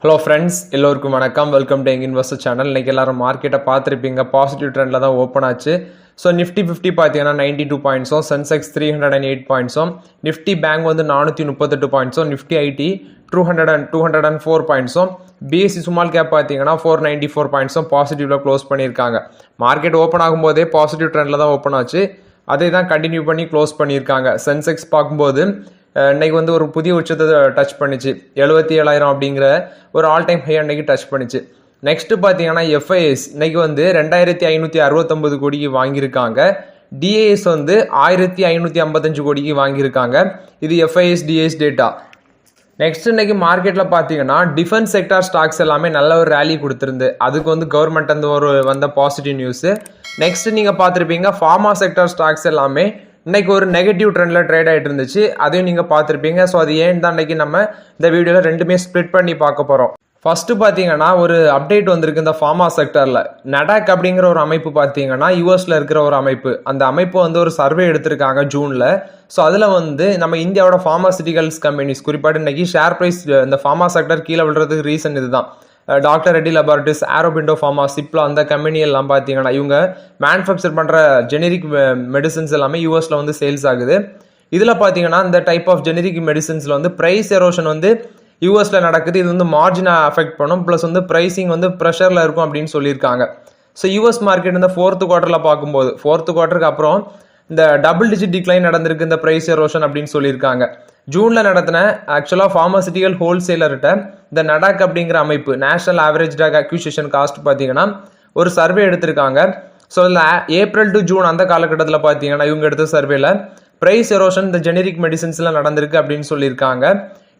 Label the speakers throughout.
Speaker 1: Hello friends, எல்லோருக்கும் வணக்கம். Welcome to young investor channel. இன்றைக்கி எல்லாரும் மார்க்கெட்டை பார்த்துருப்பீங்க. பாசிட்டிவ் ட்ரெண்டில் தான் ஓப்பன் ஆச்சு. ஸோ நிஃப்டி 50 பார்த்தீங்கன்னா 92 பாயிண்ட்ஸும், சென்செக்ஸ் 308 பாயிண்ட்ஸும், நிஃப்டி பேங்க் வந்து 438 பாயிண்ட்ஸும், நிஃப்டி ஐடி 204 பாயிண்ட்ஸும், பிஎஸ்சி ஸ்மால் கேப் பார்த்தீங்கன்னா 494 பாயிண்ட்ஸும் பாசிட்டிவில் க்ளோஸ் பண்ணியிருக்காங்க. மார்க்கெட் ஓப்பன் ஆகும்போதே பாசிட்டிவ் ட்ரெண்டில் தான் ஓப்பன் ஆச்சு. அதை தான் கண்டினியூ பண்ணி க்ளோஸ் பண்ணியிருக்காங்க. சென்செக்ஸ் பார்க்கும்போது இன்னைக்கு வந்து ஒரு புதிய உச்சத்தை டச் பண்ணிச்சு. 77,000 அப்படிங்கிற ஒரு ஆல் டைம் ஹை அன்னைக்கு டச் பண்ணிச்சு. நெக்ஸ்ட் பார்த்தீங்கன்னா எஃப்ஐஎஸ் இன்னைக்கு வந்து 2,569 கோடிக்கு வாங்கியிருக்காங்க. டிஏஎஸ் வந்து 1,555 கோடிக்கு வாங்கியிருக்காங்க. இது எஃப்ஐஎஸ் டிஏஎஸ் டேட்டா. நெக்ஸ்ட் இன்னைக்கு மார்க்கெட்டில் பார்த்தீங்கன்னா டிஃபென்ஸ் செக்டார் ஸ்டாக்ஸ் எல்லாமே நல்ல ஒரு ரேலி கொடுத்துருந்து. அதுக்கு வந்து கவர்மெண்ட் வந்து வந்த பாசிட்டிவ் நியூஸு. நெக்ஸ்ட் நீங்கள் பார்த்துருப்பீங்க ஃபார்மா செக்டார் ஸ்டாக்ஸ் எல்லாமே இன்னைக்கு ஒரு நெகட்டிவ் ட்ரெண்டில் ட்ரேட் ஆகிட்டு இருந்துச்சு. அதையும் நீங்கள் பார்த்துருப்பீங்க. ஸோ அது ஏன் தான் இன்னைக்கு நம்ம இந்த வீடியோவில் ரெண்டுமே ஸ்ப்ளிட் பண்ணி பார்க்க போகிறோம். ஃபர்ஸ்ட்டு பார்த்தீங்கன்னா ஒரு அப்டேட் வந்திருக்கு இந்த ஃபார்மா செக்டரில். நடாக் அப்படிங்கிற ஒரு அமைப்பு பார்த்தீங்கன்னா யூஎஸில் இருக்கிற ஒரு அமைப்பு. அந்த அமைப்பு வந்து ஒரு சர்வே எடுத்திருக்காங்க ஜூனில். ஸோ அதில் வந்து நம்ம இந்தியாவோட ஃபார்மாசிட்டிகல்ஸ் கம்பெனிஸ் குறிப்பாக இன்னைக்கு ஷேர் ப்ரைஸ் இந்த ஃபார்மா செக்டர் கீழே விழுறதுக்கு ரீசன் இதுதான். Doctor Reddy laboratories, Aurobindo pharma, Cipla அந்த கம்பெனி எல்லாம் பார்த்தீங்கன்னா இவங்க மேனுஃபேக்சர் பண்ணுற ஜெனரிக் மெடிசன்ஸ் எல்லாமே யூஎஸில் வந்து சேல்ஸ் ஆகுது. இதில் பார்த்தீங்கன்னா இந்த டைப் ஆஃப் ஜெனரிக் மெடிசன்ஸில் வந்து ப்ரைஸ் எரோஷன் வந்து யூஎஸில் நடக்குது. இது வந்து மார்ஜினை அஃபெக்ட் பண்ணும். ப்ளஸ் வந்து ப்ரைஸிங் வந்து ப்ரெஷரில் இருக்கும் அப்படின்னு சொல்லியிருக்காங்க. ஸோ யூஎஸ் மார்க்கெட் இந்த ஃபோர்த்து குவார்ட்டரில் பார்க்கும்போது ஃபோர்த்து குவார்ட்டருக்கு அப்புறம் இந்த டபுள் டிஜிட் டிக்ளைன் நடந்திருக்கு இந்த ப்ரைஸ் எரோஷன் அப்படின்னு சொல்லியிருக்காங்க. ஜூனில் நடத்தின ஆக்சுவலாக ஃபார்மசிட்டிக்கல் ஹோல்சேலர்கிட்ட இந்த நடாக் அப்படிங்கிற அமைப்பு national average drug acquisition cost பார்த்தீங்கன்னா ஒரு சர்வே எடுத்திருக்காங்க. ஸோ இதில் ஏப்ரல் டு ஜூன் அந்த காலகட்டத்தில் பார்த்தீங்கன்னா இவங்க எடுத்த சர்வேல ப்ரைஸ் எரோஷன் இந்த ஜெனரிக் மெடிசன்ஸ்லாம் நடந்திருக்கு அப்படின்னு சொல்லியிருக்காங்க.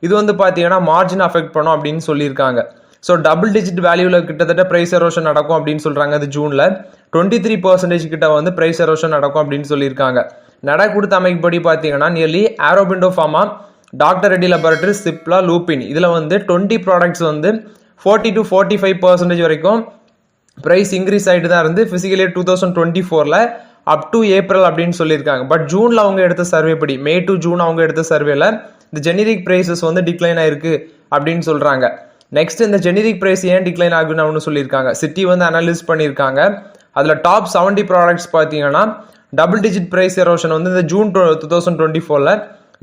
Speaker 1: இது வந்து பார்த்தீங்கன்னா மார்ஜின் அஃபெக்ட் பண்ணும் அப்படின்னு சொல்லியிருக்காங்க. ஸோ டபுள் டிஜிட் வேல்யூவில் கிட்டத்தட்ட ப்ரைஸ் எரோஷன் நடக்கும் அப்படின்னு சொல்கிறாங்க. அது ஜூனில் 23% கிட்ட வந்து ப்ரைஸ் எரோஷன் நடக்கும் அப்படின்னு சொல்லியிருக்காங்க. நடாக் கொடுத்த அமைப்படி பார்த்தீங்கன்னா nearly Aurobindo pharma, doctor Reddy laboratories, Cipla, Lupin இதில் வந்து 20 ப்ராடக்ட்ஸ் வந்து 40 to 45% வரைக்கும் ப்ரைஸ் இன்க்ரீஸ் ஆகிட்டு தான் இருந்து physical year 2024 up to April அப்படின்னு சொல்லியிருக்காங்க. பட் ஜூனில் அவங்க எடுத்த சர்வே படி மே டு ஜூன் அவங்க எடுத்த சர்வேல இந்த ஜெனரிக் ப்ரைஸஸ் வந்து டிக்ளைன் ஆயிருக்கு அப்படின்னு சொல்கிறாங்க. நெக்ஸ்ட் இந்த ஜெனரிக் ப்ரைஸ் ஏன் டிக்ளைன் ஆகுன்னு அவனு சொல்லியிருக்காங்க. சிட்டி வந்து அனலைஸ் பண்ணியிருக்காங்க. அதில் டாப் 70 ப்ராடக்ட்ஸ் பார்த்தீங்கன்னா டபுள் டிஜிட் ப்ரைஸ் எரோஷன் வந்து இந்த ஜூன் 2024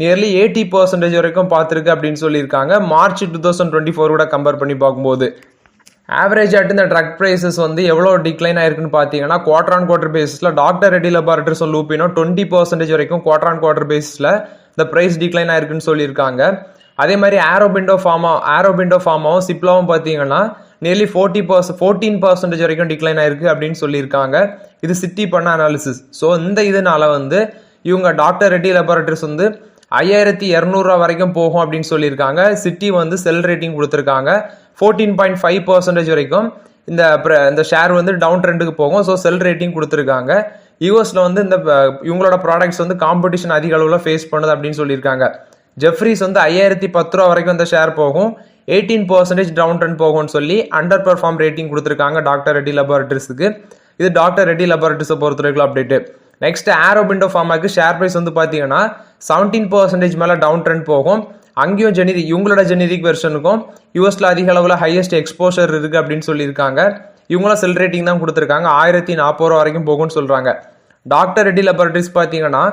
Speaker 1: நியர்லி 80% வரைக்கும் பார்த்துருக்கு அப்படின்னு சொல்லியிருக்காங்க. மார்ச் 2024 கூட கம்பேர் பண்ணி பார்க்கும்போது ஆவரேஜ் ஆட்டு இந்த ட்ரக் ப்ரைஸஸ் வந்து எவ்வளோ டிக்ளைன் ஆயிருக்குன்னு பார்த்தீங்கன்னா குவார்டர் ஆன் குவார்டர் பேசிஸில் டாக்டர் ரெட்டி லெபார்டரிஸ் லூபினோ 20% வரைக்கும் குவார்டர் ஆன் குவார்டர் பேசிஸில் இந்த ப்ரைஸ் டிக்ளைன் ஆயிருக்குன்னு சொல்லியிருக்காங்க. அதே மாதிரி ஆரோபிண்டோ ஃபார்மாவும் சிப்லாவும் பார்த்தீங்கன்னா நியர்லி 14% வரைக்கும் டிக்ளைன் ஆயிருக்கு அப்படின்னு சொல்லியிருக்காங்க. இது சிட்டி பண்ண அனாலிசிஸ். ஸோ இந்த இதனால வந்து இவங்க டாக்டர் ரெட்டி லெபார்டரிஸ் வந்து 5,200 வரைக்கும் போகும் அப்படின்னு சொல்லியிருக்காங்க. சிட்டி வந்து செல் ரேட்டிங் கொடுத்துருக்காங்க 14.5% வரைக்கும் இந்த ஷேர் வந்து டவுன் ட்ரெண்டுக்கு போகும். ஸோ செல் ரேட்டிங் கொடுத்துருக்காங்க. யூஎஸில் வந்து இந்த இவங்களோட ப்ராடக்ட்ஸ் வந்து காம்படிஷன் அதிக அளவில் ஃபேஸ் பண்ணுது அப்படின்னு சொல்லியிருக்காங்க. ஜெஃப்ரிஸ் வந்து 5,010 வரைக்கும் இந்த ஷேர் போகும், 18% டவுன் ட்ரெண்ட் போகும்னு சொல்லி அண்டர் பெர்ஃபார்ம் ரேட்டிங் கொடுத்துருக்காங்க டாக்டர் ரெட்டி லெபார்டரிஸுக்கு. இது டாக்டர் ரெட்டி லெபார்டரிஸை பொறுத்த வரைக்கும் அப்டேட்டு. நெக்ஸ்ட் ஆரோபிண்டோ ஃபார்மாக்கு ஷேர் ப்ரைஸ் வந்து பார்த்தீங்கன்னா 17% மேலே டவுன் ட்ரெண்ட் போகும். அங்கேயும் இவங்களோட ஜெனரிக் வெர்ஷனுக்கும் யூஎஸ்ல அதிக அளவில் ஹையஸ்ட் எக்ஸ்போஷர் இருக்கு அப்படின்னு சொல்லியிருக்காங்க. இவங்களும் செல் ரேட்டிங் தான் கொடுத்துருக்காங்க. 1,040 வரைக்கும் போகும்னு சொல்றாங்க. டாக்டர் ரெட்டி லெபார்டரிஸ் பார்த்தீங்கன்னா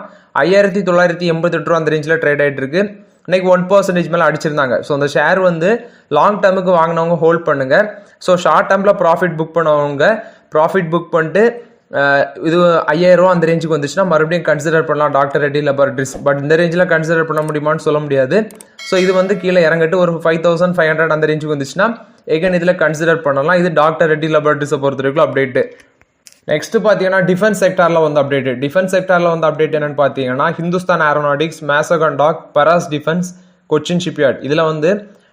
Speaker 1: 5,988 அந்த ரேஞ்சில் ட்ரேட் ஆகிட்டு இருக்கு. இன்னைக்கு 1% மேலே அடிச்சிருந்தாங்க. ஸோ அந்த ஷேர் வந்து லாங் டேர்முக்கு வாங்கினவங்க ஹோல்ட் பண்ணுங்க. ஸோ ஷார்ட் டேர்மில் ப்ராஃபிட் புக் பண்ணவங்க ப்ராஃபிட் புக் பண்ணிட்டு இது 5,000 அந்த ரேஞ்சுக்கு வந்துச்சுன்னா மறுபடியும் கன்சிடர் பண்ணலாம் டாக்டர் ரெட்டி லெபார்டரிஸ். பட் இந்த ரேஞ்சில் கன்சிடர் பண்ண முடியுமான்னு சொல்ல முடியாது. ஸோ இது வந்து கீழே இறங்கிட்டு ஒரு 5,500 அந்த ரேஞ்சுக்கு வந்துச்சுன்னா எகன் இதில் கன்சிடர் பண்ணலாம். இது டாக்டர் ரெட்டி லெபார்டரிஸை பொறுத்த வரைக்கும் அப்டேட்டு. நெக்ஸ்ட் பார்த்தீங்கன்னா டிஃபென்ஸ் செக்டாரில் வந்து அப்டேட். டிஃபென்ஸ் செக்டாரில் வந்து அப்டேட் என்னன்னு பார்த்தீங்கன்னா Hindustan aeronautics, Mazagon dock, Paras defence, Cochin shipyard இதில் வந்து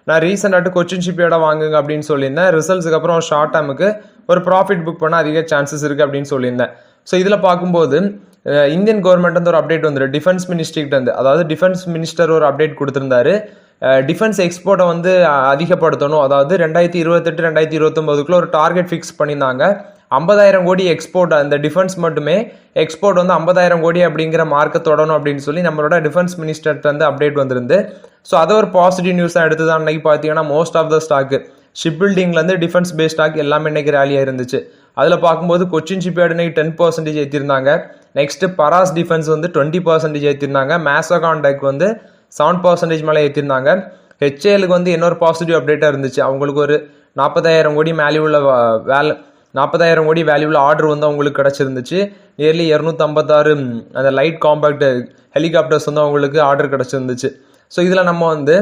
Speaker 1: நான் ரீசெண்டாட்டு கொச்சின் ஷிப்யார்டை வாங்குங்க அப்படின்னு சொல்லியிருந்தேன். ரிசல்ட்ஸுக்கு அப்புறம் ஷார்ட் டேர்முக்கு ஒரு ப்ராஃபிட் புக் பண்ண அதிக சான்சஸ் இருக்குது அப்படின்னு சொல்லியிருந்தேன். ஸோ இதில் பார்க்கும்போது இந்தியன் கவர்மெண்ட் வந்து ஒரு அப்டேட் வந்துடும் டிஃபென்ஸ் மினிஸ்ட்ரிகிட்ட வந்து. அதாவது டிஃபென்ஸ் மினிஸ்டர் ஒரு அப்டேட் கொடுத்துருந்தாரு. டிஃபென்ஸ் எக்ஸ்போர்ட்டை வந்து அதிகப்படுத்தணும். அதாவது 2028-2029 ஒரு டார்கெட் ஃபிக்ஸ் பண்ணியிருந்தாங்க. 50,000 கோடி எக்ஸ்போர்ட், அந்த டிஃபென்ஸ் மட்டுமே எக்ஸ்போர்ட் வந்து 50,000 கோடி அப்படிங்கிற மார்க்கை தொடணும் அப்படின்னு சொல்லி நம்மளோட டிஃபென்ஸ் மினிஸ்டர்கிட்ட வந்து அப்டேட் வந்திருந்து. ஸோ அதை ஒரு பாசிட்டிவ் நியூஸாக எடுத்து தான் அன்னைக்கு பார்த்தீங்கன்னா most of the stock ship பில்டிங்லேருந்து டிஃபென்ஸ் பேஸ் ஸ்டாக் எல்லாமே இன்னைக்கு ரேலியாக இருந்துச்சு. அதில் பார்க்கும்போது கொச்சின் ஷிப்யார்டு இன்னைக்கு 10% ஏற்றிருந்தாங்க. நெக்ஸ்ட் பராஸ் டிஃபென்ஸ் வந்து 20% ஏற்றிருந்தாங்க. மேசகான் டெக் வந்து 7% மேலே ஏற்றிருந்தாங்க. ஹெச்ஏலுக்கு வந்து இன்னொரு பாசிட்டிவ் அப்டேட்டாக இருந்துச்சு. அவங்களுக்கு ஒரு 40,000 கோடி வேல்யூவில் ஆர்டர் வந்து அவங்களுக்கு கிடச்சிருந்துச்சு. நியர்லி 256 அந்த லைட் காம்பேக்ட் ஹெலிகாப்டர்ஸ் வந்து அவங்களுக்கு ஆர்டர் கிடச்சிருந்துச்சு. ஸோ இதில் நம்ம வந்து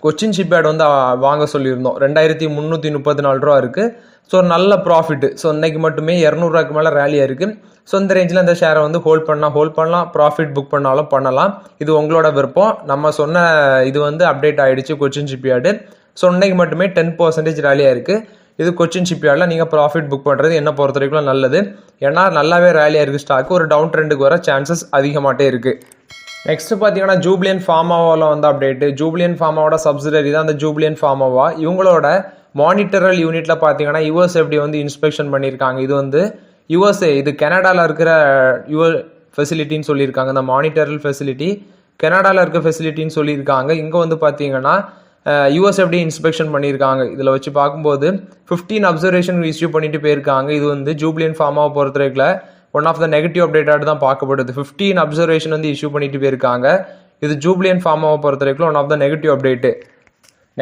Speaker 1: கொச்சின் ஷிப்யார்டு வந்து வாங்க சொல்லியிருந்தோம். 2334 ரூபா இருக்குது. ஸோ நல்ல ப்ராஃபிட்டு. ஸோ இன்னைக்கு மட்டுமே 200 ரூபாய்க்கு மேலே ரேலியாக இருக்குது. ஸோ இந்த ரேஞ்சில் இந்த ஷேரை வந்து ஹோல்ட் பண்ணலாம், ப்ராஃபிட் புக் பண்ணாலும் பண்ணலாம். இது உங்களோட விருப்பம். நம்ம சொன்ன இது வந்து அப்டேட் ஆகிடுச்சு கொச்சின் ஷிப்யார்டு. ஸோ இன்னைக்கு மட்டுமே 10% ரேலியாக இருக்குது. இது கொச்சின் ஷிப்யார்டில் நீங்கள் ப்ராஃபிட் புக் பண்ணுறது என்ன பொறுத்த வரைக்கும் நல்லது. ஏன்னா நல்லாவே ரேலியாக இருக்குது ஸ்டாக்கு. ஒரு டவுன் ட்ரெண்டுக்கு வர சான்சஸ் அதிகமாகிட்டே இருக்குது. நெக்ஸ்ட் பார்த்தீங்கன்னா ஜூப்ளியன் ஃபார்மாவாவில் வந்து அப்டேட்டு. ஜூப்ளியன் ஃபார்மாவோட சப்சிடரி தான் அந்த ஜூப்ளியன் ஃபார்மாவா. இவங்களோட மானிட்டரல் யூனிட்ல பார்த்தீங்கன்னா யுஎஸ்எஃப்டி வந்து இன்ஸ்பெக்ஷன் பண்ணியிருக்காங்க. இது வந்து யுஎஸ்ஏ, இது கனடாவில் இருக்கிற ஃபெசிலிட்டின்னு சொல்லியிருக்காங்க. இந்த மானிட்டரல் ஃபெசிலிட்டி கனடாவில் இருக்க ஃபெசிலிட்டின்னு சொல்லியிருக்காங்க. இங்கே வந்து பார்த்தீங்கன்னா யுஎஸ்எஃப்டி இன்ஸ்பெக்ஷன் பண்ணியிருக்காங்க. இதில் வச்சு பார்க்கும்போது 15 அப்சர்வேஷன் இஷ்யூ பண்ணிட்டு போயிருக்காங்க. இது வந்து ஜூப்ளியன் ஃபார்மாவை பொறுத்த வரைக்கும் ஒன் ஆஃப் த நெகட்டிவ் அப்டேட்டாக தான் பார்க்கப்படுது. 15 அப்சர்வேஷன் வந்து இஷ்யூ பண்ணிட்டு போயிருக்காங்க. இது ஜூப்ளியன் ஃபார்மாவை பொறுத்த வரைக்கும் one of the negative update.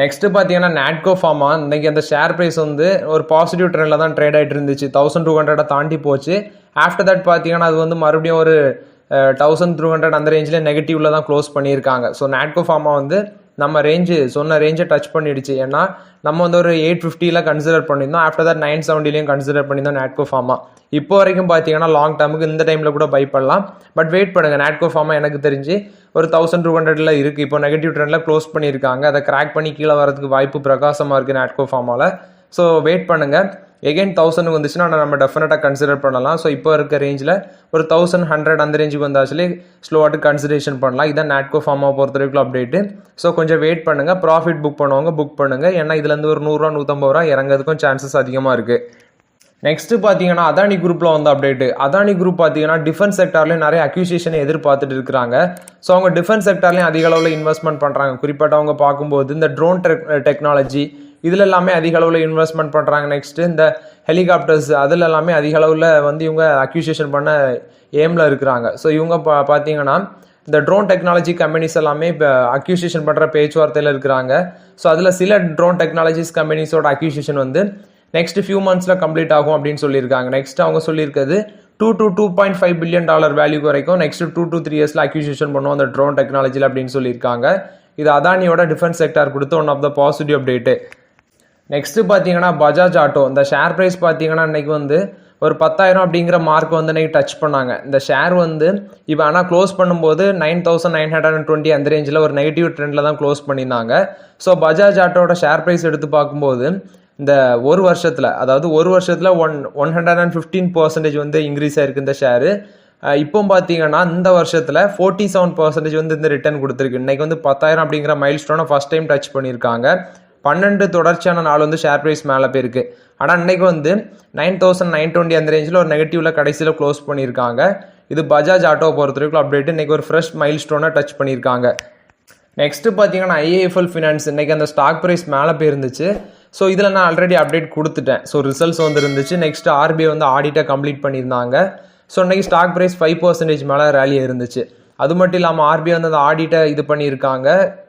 Speaker 1: Next பார்த்தீங்கன்னா நாட்கோ ஃபார்மா. இன்னைக்கு அந்த ஷேர் ப்ரைஸ் வந்து ஒரு பாசிட்டிவ் ட்ரெண்டில் தான் ட்ரேட் ஆகிட்டு இருந்துச்சு. 1200 தாண்டி போச்சு. ஆஃப்டர் தட் பார்த்தீங்கன்னா அது வந்து மறுபடியும் ஒரு 1200 அந்த ரேஞ்சில் நெகட்டிவ்ல தான் க்ளோஸ் பண்ணியிருக்காங்க. ஸோ நாட்கோ ஃபார்மா வந்து நம்ம சொன்ன ரேஞ்சை டச் பண்ணிடுச்சு. ஏன்னா நம்ம வந்து ஒரு 850 கன்சிடர் பண்ணியிருந்தோம். ஆஃப்டர் தட் 970 கன்சிடர் பண்ணியிருந்தோம் நாட்கோ ஃபார்மா. இப்போ வரைக்கும் பார்த்தீங்கன்னா லாங் டேர்முக்கு இந்த டைமில் கூட பை பண்ணலாம். பட் வெயிட் பண்ணுங்கள். நாட்கோ ஃபார்மா எனக்கு தெரிஞ்சு ஒரு 1200 இருக்குது. இப்போ நெகட்டிவ் ட்ரெண்டில் க்ளோஸ் பண்ணியிருக்காங்க. அதை கிராக் பண்ணி கீழே வரதுக்கு வாய்ப்பு பிரகாசமாக இருக்குது நாட்கோ ஃபார்மாவில். ஸோ வெயிட் பண்ணுங்கள். எகைன் 1000 வந்துச்சுன்னா நம்ம டெஃபினட்டாக கன்சிடர் பண்ணலாம். ஸோ இப்போ இருக்க ரேஞ்சில் ஒரு 1100 அந்த ரேஞ்சுக்கு வந்தாச்சுலே ஸ்லோவாட்டு கன்சிடரேஷன் பண்ணலாம். இதான் நாட்கோ ஃபார்மா பொறுத்த வரைக்கும் அப்டேட்டு. ஸோ கொஞ்சம் வெயிட் பண்ணுங்கள். ப்ராஃபிட் புக் பண்ணுவாங்க புக் பண்ணுங்கள். ஏன்னா இதுலேருந்து ஒரு 100 ரூபா 150 ரூபா இறங்கிறதுக்கும் சான்சஸ் அதிகமாக இருக்குது. நெக்ஸ்ட் பார்த்தீங்கன்னா அதானி குரூப்பில் வந்து அப்டேட்டு. அதானி குரூப் பார்த்தீங்கன்னா டிஃபென்ஸ் செக்டார்லேயும் நிறைய அக்யூசியேஷனை எதிர்பார்த்துட்டு இருக்கிறாங்க. ஸோ அவங்க டிஃபென்ஸ் செக்டார்லேயும் அதிக அளவில் இன்வெஸ்ட்மெண்ட் பண்ணுறாங்க. குறிப்பிட்ட அவங்க பார்க்கும்போது இந்த ட்ரோன் டெக்னாலஜி இதில் எல்லாமே அதிக அளவில் இன்வெஸ்ட்மெண்ட் பண்ணுறாங்க. நெக்ஸ்ட்டு இந்த ஹெலிகாப்டர்ஸ் அதில் எல்லாமே அதிக அளவில் வந்து இவங்க அக்யூசியேஷன் பண்ண ஏமில் இருக்கிறாங்க. ஸோ இவங்க பார்த்தீங்கன்னா இந்த ட்ரோன் டெக்னாலஜி கம்பெனிஸ் எல்லாமே இப்போ அக்யூசியேஷன் பண்ணுற பேச்சுவார்த்தையில் இருக்கிறாங்க. ஸோ அதில் சில ட்ரோன் டெக்னாலஜிஸ் கம்பெனிஸோட அக்யூசியேஷன் வந்து நெக்ஸ்ட் ஃபியூ மந்த்ஸில் கம்ப்ளீட் ஆகும் அப்படின்னு சொல்லியிருக்காங்க. நெக்ஸ்ட் அவங்க சொல்லியிருக்கிறது $2 to $2.5 பில்லியன் வேல்யூ வரைக்கும் நெக்ஸ்ட் 2 to 3 இயர்ஸில் அக்யூசியேஷன் பண்ணுவோம் அந்த ட்ரோன் டெக்னாலஜியில் அப்படின்னு சொல்லியிருக்காங்க. இது அதானியோட டிஃபென்ஸ் செக்டார் கொடுத்து one of the positive update. Next பார்த்தீங்கன்னா பஜாஜ் ஆட்டோ. இந்த ஷேர் ப்ரைஸ் பார்த்தீங்கன்னா இன்னைக்கு வந்து ஒரு 10,000 அப்படிங்கிற மார்க் வந்து இன்னைக்கு டச் பண்ணாங்க. இந்த ஷேர் வந்து இப்போ ஆனால் க்ளோஸ் பண்ணும்போது 9,920 அந்த ரேஞ்சில் ஒரு நெகட்டிவ் ட்ரெண்டில் தான் க்ளோஸ் பண்ணியிருந்தாங்க. ஸோ பஜாஜ் ஆட்டோட ஷேர் ப்ரைஸ் எடுத்து பார்க்கும்போது இந்த ஒரு வருஷத்தில் 115% வந்து இன்க்ரீஸ் ஆயிருக்கு இந்த ஷேரு. இப்போ பார்த்தீங்கன்னா இந்த வருஷத்தில் 47% வந்து இந்த ரிட்டர்ன் கொடுத்துருக்கு. இன்னைக்கு வந்து 10,000 அப்படிங்கிற மைல் ஸ்டோனை ஃபர்ஸ்ட் டைம் டச் பண்ணியிருக்காங்க. 12 தொடர்ச்சியான நாள் வந்து ஷேர் ப்ரைஸ் மேலே போயிருக்கு. ஆனால் இன்னைக்கு வந்து 9,920 அந்த ரேஞ்சில் ஒரு நெகட்டிவ்ல கடைசியில் க்ளோஸ் பண்ணியிருக்காங்க. இது பஜாஜ் ஆட்டோ பொறுத்த வரைக்கும் அப்டேட். இன்னைக்கு ஒரு ஃப்ரெஷ் மைல் ஸ்டோனை டச் பண்ணியிருக்காங்க. நெக்ஸ்ட் பார்த்தீங்கன்னா ஐஏஎஃப்எல் ஃபினான்ஸ். இன்னைக்கு அந்த ஸ்டாக் ப்ரைஸ் மேலே போயிருந்துச்சு. ஸோ இதில் நான் ஆல்ரெடி அப்டேட் கொடுத்துட்டேன். ஸோ ரிசல்ட்ஸ் வந்து இருந்துச்சு. நெக்ஸ்ட் ஆர்பிஐ வந்து ஆடிட்டை கம்ப்ளீட் பண்ணியிருந்தாங்க. ஸோ இன்னைக்கு ஸ்டாக் ப்ரைஸ் 5% மேலே ரேலி இருந்துச்சு. அது மட்டும் இல்லாமல் ஆர்பிஐ வந்து அந்த ஆடிட்டை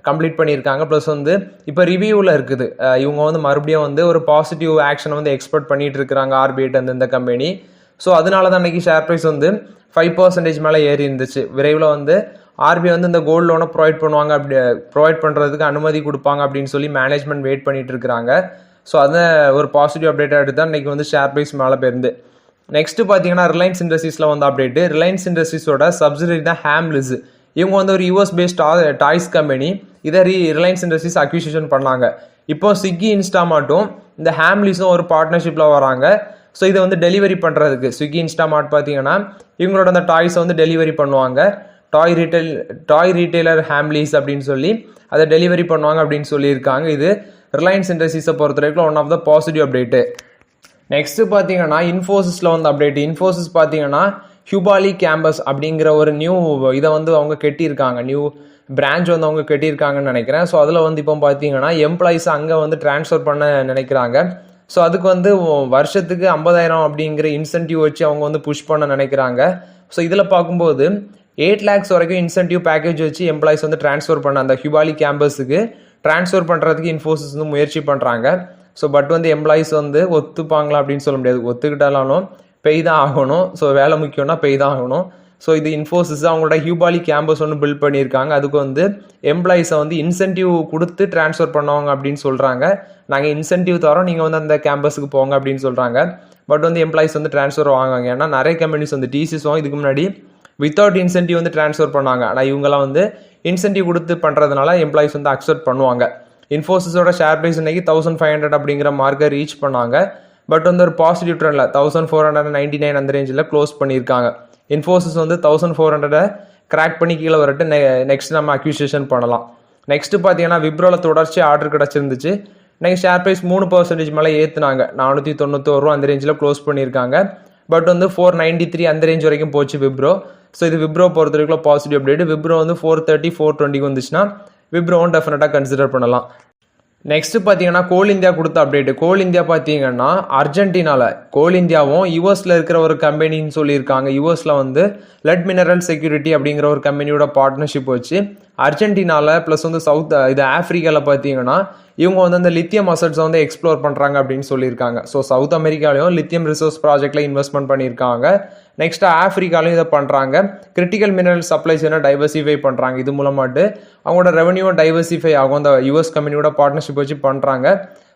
Speaker 1: கம்ப்ளீட் பண்ணியிருக்காங்க. ப்ளஸ் வந்து இப்போ ரிவ்யூவில் இருக்குது. இவங்க வந்து மறுபடியும் வந்து ஒரு பாசிட்டிவ் ஆக்ஷனை வந்து எக்ஸ்பெக்ட் பண்ணிட்டு இருக்கிறாங்க ஆர்பிஐட்ட இந்த கம்பெனி. ஸோ அதனால தான் இன்னைக்கு ஷேர் ப்ரைஸ் வந்து 5% மேலே ஏறி இருந்துச்சு. விரைவில் வந்து ஆர்பிஐ வந்து இந்த கோல்டு லோனை ப்ரொவைட் பண்ணுறதுக்கு அனுமதி கொடுப்பாங்க அப்படின்னு சொல்லி மேனேஜ்மெண்ட் வெயிட் பண்ணிட்டு இருக்கிறாங்க. ஸோ அதை ஒரு பாசிட்டிவ் அப்டேட்டாக எடுத்து தான் இன்னைக்கு வந்து ஷேர் ப்ரைஸ் மேலே போயிருந்து. நெக்ஸ்ட் பார்த்தீங்கன்னா ரிலையன்ஸ் இண்டஸ்ட்ரீஸில் வந்து அப்டேட்டு. ரிலையன்ஸ் இண்டஸ்ட்ரீஸோட சப்சிடரி தான் ஹேம்லிஸ். இவங்க வந்து ஒரு யூஎஸ் பேஸ்ட் டாய்ஸ் கம்பெனி. இதை ரிலையன்ஸ் இண்டஸ்ட்ரீஸ் அக்யூசியேஷன் பண்ணாங்க. இப்போ ஸ்விக்கி இன்ஸ்டாமார்ட்டும் இந்த ஹேம்லிஸும் ஒரு பார்ட்னர்ஷிப்பில் வராங்க. ஸோ இதை வந்து டெலிவரி பண்ணுறதுக்கு ஸ்விக்கி இன்ஸ்டாமார்ட் பார்த்தீங்கன்னா இவங்களோட அந்த டாய்ஸை வந்து டெலிவரி பண்ணுவாங்க. டாய் ரீட்டைலர் ஹேம்லிஸ் அப்படின்னு சொல்லி அதை டெலிவரி பண்ணுவாங்க அப்படின்னு சொல்லியிருக்காங்க. இது ரிலையன்ஸ் இண்டஸ்ட்ரீஸை பொறுத்த வரைக்கும் one of the positive update. Next பார்த்தீங்கன்னா இன்ஃபோசிஸில் வந்து அப்டேட். இன்ஃபோசிஸ் பார்த்தீங்கன்னா ஹியூபாலி கேம்பஸ் அப்படிங்கிற ஒரு நியூ இதை வந்து அவங்க கட்டியிருக்காங்க. நியூ பிரான்ச் வந்து அவங்க கட்டியிருக்காங்கன்னு நினைக்கிறேன். ஸோ அதில் வந்து இப்போ பார்த்தீங்கன்னா எம்ப்ளாயிஸ் அங்கே வந்து ட்ரான்ஸ்ஃபர் பண்ண நினைக்கிறாங்க. ஸோ அதுக்கு வந்து வருஷத்துக்கு 50,000 அப்படிங்கிற இன்சென்டிவ் வச்சு அவங்க வந்து புஷ் பண்ண நினைக்கிறாங்க. ஸோ இதில் பார்க்கும்போது 8 lakhs வரைக்கும் இன்சென்டிவ் பேக்கேஜ் வச்சு எம்ப்ளாயிஸ் வந்து ட்ரான்ஸ்ஃபர் பண்ண அந்த ஹியூபாலி கேம்பஸுக்கு ட்ரான்ஸ்ஃபர் பண்ணுறதுக்கு இன்ஃபோசிஸ் வந்து முயற்சி பண்ணுறாங்க. ஸோ பட் வந்து எம்ப்ளாயிஸ் வந்து ஒத்துப்பாங்களா அப்படின்னு சொல்ல முடியாது. ஒத்துக்கிட்டாலும் பெய் தான் ஆகணும். ஸோ வேலை முக்கியம்னா பெய் தான் ஆகணும். ஸோ இது இன்ஃபோசிஸ் அவங்களோட ஹியூபாலி கேம்பஸ் ஒன்று பில்ட் பண்ணியிருக்காங்க. அதுக்கு வந்து எம்ப்ளாயிஸை வந்து இன்சென்டிவ் கொடுத்து ட்ரான்ஸ்ஃபர் பண்ணுவாங்க அப்படின்னு சொல்கிறாங்க. நாங்கள் இன்சென்டிவ் தரோம், நீங்கள் வந்து அந்த கேம்பஸுக்கு போங்க அப்படின்னு சொல்கிறாங்க. பட் வந்து எம்ப்ளாயிஸ் வந்து ட்ரான்ஸ்ஃபர் வாங்குவாங்க. ஏன்னா நிறைய கம்பெனிஸ் வந்து டிசிஸும் இதுக்கு முன்னாடி வித்தவுட் இன்சென்டிவ் வந்து ட்ரான்ஸ்ஃபர் பண்ணாங்க. ஆனால் இவங்கெல்லாம் வந்து இன்சென்டிவ் கொடுத்து பண்ணுறதுனால எம்ப்ளாயிஸ் வந்து அக்செப்ட் பண்ணுவாங்க. இன்ஃபோசிஸோட ஷேர் ப்ரைஸ் இன்னைக்கு 1500 அப்படிங்கிற மார்க்கை ரீச் பண்ணாங்க. பட் வந்து ஒரு பாசிட்டிவ் ட்ரெண்டில் 1499 அந்த ரேஞ்சில் க்ளோஸ் பண்ணியிருக்காங்க. இன்ஃபோசிஸ் வந்து 1400 கிராக் பண்ணி கீழே வரட்டு நெக்ஸ்ட் நம்ம அக்யூசியேஷன் பண்ணலாம். நெக்ஸ்ட்டு பார்த்தீங்கன்னா விப்ரோவில் தொடர்ச்சி ஆர்டர் கிடச்சிருந்துச்சு. இன்னைக்கு ஷேர் ப்ரைஸ் 3% மேலே ஏற்றுனாங்க. 491 ரூபா அந்த ரேஞ்சில் க்ளோஸ் பண்ணியிருக்காங்க. பட் வந்து 493 அந்த ரேஞ்ச் வரைக்கும் போச்சு விப்ரோ. ஸோ இது விப்ரோ பொறுத்த வரைக்கும் பாசிட்டிவ் அப்டேட். விப்ரோ வந்து 430 420 வந்துச்சுன்னா விப்ரோவும் டெஃபினட்டாக கன்சிடர் பண்ணலாம். நெக்ஸ்ட்டு பார்த்தீங்கன்னா கோல் இந்தியா கொடுத்த அப்டேட். கோல் இந்தியா பார்த்தீங்கன்னா அர்ஜென்டினாவில் கோல் இந்தியாவும் யூஎஸில் இருக்கிற ஒரு கம்பெனின்னு சொல்லியிருக்காங்க. யூஎஸில் வந்து லெட் மினரல் செக்யூரிட்டி அப்படிங்கிற ஒரு கம்பெனியோட பார்ட்னர்ஷிப் வச்சு அர்ஜென்டினாவில் ப்ளஸ் வந்து இது ஆஃப்ரிக்காவில் பார்த்தீங்கன்னா இவங்க வந்து அந்த லித்தியம் அசட்ஸை வந்து எக்ஸ்ப்ளோர் பண்ணுறாங்க அப்படின்னு சொல்லியிருக்காங்க. ஸோ சவுத் அமெரிக்காலையும் லித்தியம் ரிசோர்ஸ் ப்ராஜெக்டில் இன்வெஸ்ட்மெண்ட் பண்ணியிருக்காங்க. நெக்ஸ்ட் ஆஃப்ரிக்காலையும் இதை பண்ணுறாங்க. கிரிட்டிக்கல் மினரல் சப்ளைஸை டைவர்சிஃபை பண்ணுறாங்க. இது மூலமாட்டு அவங்களோட ரெவன்யூவை டைவர்சிஃபை ஆகும். அந்த யூஎஸ் கம்பெனியோட பார்ட்னர்ஷிப் வச்சு பண்ணுறாங்க.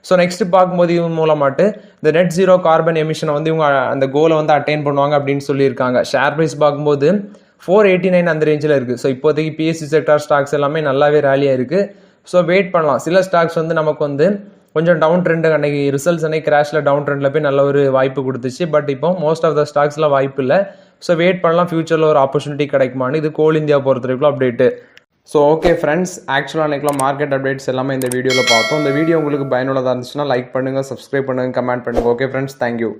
Speaker 1: ஸோ நெக்ஸ்ட் பார்க்கும்போது இது மூலமாட்டு இந்த நெட் ஜீரோ கார்பன் எமிஷனை வந்து இவங்க அந்த கோலை வந்து அட்டைன் பண்ணுவாங்க அப்படின்னு சொல்லியிருக்காங்க. ஷேர் ப்ரைஸ் பார்க்கும்போது 489 அந்த ரேஞ்சில் இருக்குது. ஸோ இப்போதைக்கு பிஎஸ்சி செக்டார் ஸ்டாக்ஸ் எல்லாமே நல்லாவே ரேலியாக இருக்குது. ஸோ வெயிட் பண்ணலாம். சில ஸ்டாக்ஸ் வந்து நமக்கு வந்து கொஞ்சம் டவுன் ட்ரெண்டு அன்னைக்கு ரிசல்ட்ஸ் அன்னைக்கு கிராஷில் டவுன் ட்ரெண்டில் போய் நல்ல ஒரு வாய்ப்பு கொடுத்துச்சு. பட் இப்போ மோஸ்ட் ஆஃப் த ஸ்டாக்ஸில் வாய்ப்பு இல்லை. ஸோ வெயிட் பண்ணலாம், ஃபியூச்சரில் ஒரு ஆப்பர்ச்சுனிட்டி கிடைக்குமான்னு. இது கோல் இந்தியா பொறுத்த வரைக்கும் அப்டேட்டு. ஸோ ஓகே ஃப்ரெண்ட்ஸ், ஆக்சுவலாக அன்றைக்கெலாம் மார்க்கெட் அப்டேட்ஸ் எல்லாமே இந்த வீடியோவில் பார்த்தோம். இந்த வீடியோ உங்களுக்கு பயனுள்ளதாக இருந்துச்சுன்னா லைக் பண்ணுங்கள், சப்ஸ்கிரைப் பண்ணுங்கள், கமெண்ட் பண்ணுங்கள். Okay friends, thank you.